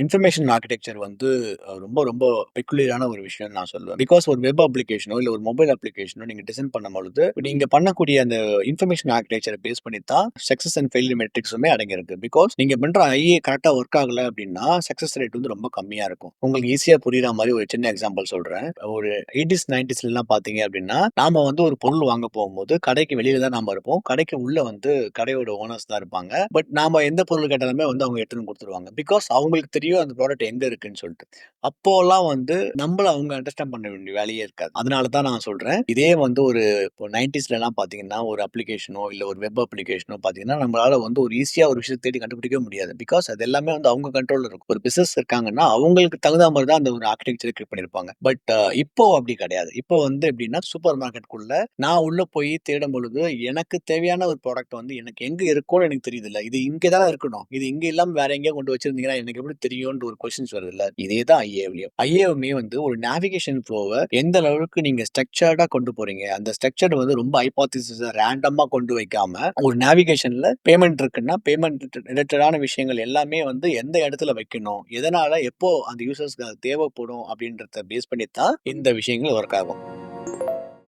Information architecture வந்து ரொம்ப ரொம்ப பெக்குலியரான ஒரு விஷயம்னு நான் சொல்லுவேன். பிகாஸ் ஒரு வெப் அப்ளிகேஷனோ, இல்ல ஒரு மொபைல் அப்ளிகேஷனோ நீங்க டிசைன் பண்ணும்பொழுது, நீங்க பண்ணக்கூடிய அந்த இன்ஃபர்மேஷன் ஆர்க்கிடெக்சர பேஸ் பண்ணி தான் சக்சஸ் அண்ட் ஃபெயிலியர் மெட்ரிக்ஸுமே அடங்கியிருக்கு. பிகாஸ் நீங்க பண்ற ஐஏ கரெக்ட்டா ஒர்க் ஆகல அப்டின்னா, சக்சஸ் ரேட் வந்து ரொம்ப கம்மியா இருக்கும். உங்களுக்கு ஈஸியா புரியிற மாரி ஒரு சின்ன எக்ஸாம்பிள் சொல்றேன். ஒரு 80ஸ், 90ஸ்லலாம் பார்த்தீங்க அப்டின்னா, நாம வந்து ஒரு பொருள் வாங்க போகும்போது, கடைக்கு வெளியில தான் நாம இருப்போம். கடைக்கு உள்ள வந்து கடையோட ஓனர்ஸ் தான் இருப்பாங்க. பட் நாம எந்த பொருள் கேட்டாலுமே வந்து அவங்க எடுத்துட்டு வந்து குடுத்துருவாங்க. பிகாஸ் அவங்களுக்கு தெரியும் அந்த ப்ராடக்ட் எங்க இருக்குன்னு சொல்ட்டு. அப்போலாம் வந்து நம்மள அவங்க அண்டர்ஸ்டாண்ட் பண்ண வேண்டிய வேலையே இருக்காது. அதனால தான் நான் சொல்றேன். இதே வந்து ஒரு இப்போ 90ஸ்லலாம் பார்த்தீங்கன்னா, ஒரு அப்ளிகேஷனோ, இல்ல ஒரு வெப் அப்ளிகேஷனோ பார்த்தீங்கன்னா, நம்மளால வந்து ஒரு ஈஸியா ஒரு விஷயத்த தேடி கண்டுபிடிக்கவே முடியாது. பிகாஸ் அது எல்லாமே வந்து அவங்க கண்ட்ரோல்ல இருக்கும். ஒரு பிசினஸ் இருக்காங்கன்னா, அவங்களுக்கு தகுந்தா மாரி தான் அந்த ஒரு ஆர்க்கிடெக்சர் கிரியேட் பண்ணியிருப்பாங்க. பட் இப்போ அப்படி கிடையாது. இப்போ வந்து எப்படின்னா, சூப்பர் மார்க்கெட்குள்ள நான் உள்ள போய் தேடும் பொழுது, எனக்கு தேவையான ஒரு ப்ராடக்ட் வந்து எனக்கு எங்க இருக்கும்னு எனக்கு தெரியுதுல்ல. இது இங்க தானே இருக்கணும். இது இங்க இல்லாம வேற எங்கேயோ கொண்டு வச்சிருந்தீங்கன்னா, எனக்கு எப்படி தெரியும்ன்ற ஒரு கொஸ்டின்ஸ் வருதுல்ல. இதே தான் ஐஏவிலயும். ஐஏவுமே வந்து ஒரு நேவிகேஷன் ஃப்ளோவ எந்த அளவுக்கு நீங்க ஸ்ட்ரக்சர்டா கொண்டு போறீங்க. அந்த ஸ்ட்ரக்சர் வந்து ரொம்ப ஹைப்போதீசிஸ ரேண்டமா கொண்டு வைக்காம, ஒரு நேவிகேஷன்ல பேமெண்ட் இருக்குன்னா, பேமெண்ட் ரிலேட்டடான விஷயங்கள் எல்லாமே வந்து எந்த இடத்துல வைக்கணும். எதனால, எப்போ அந்த யூசர்ஸ்க்கு அது தேவைப்படும் அப்படின்றத பேஸ் பண்ணி தான் இந்த விஷயங்கள் ஒர்க் ஆகும்.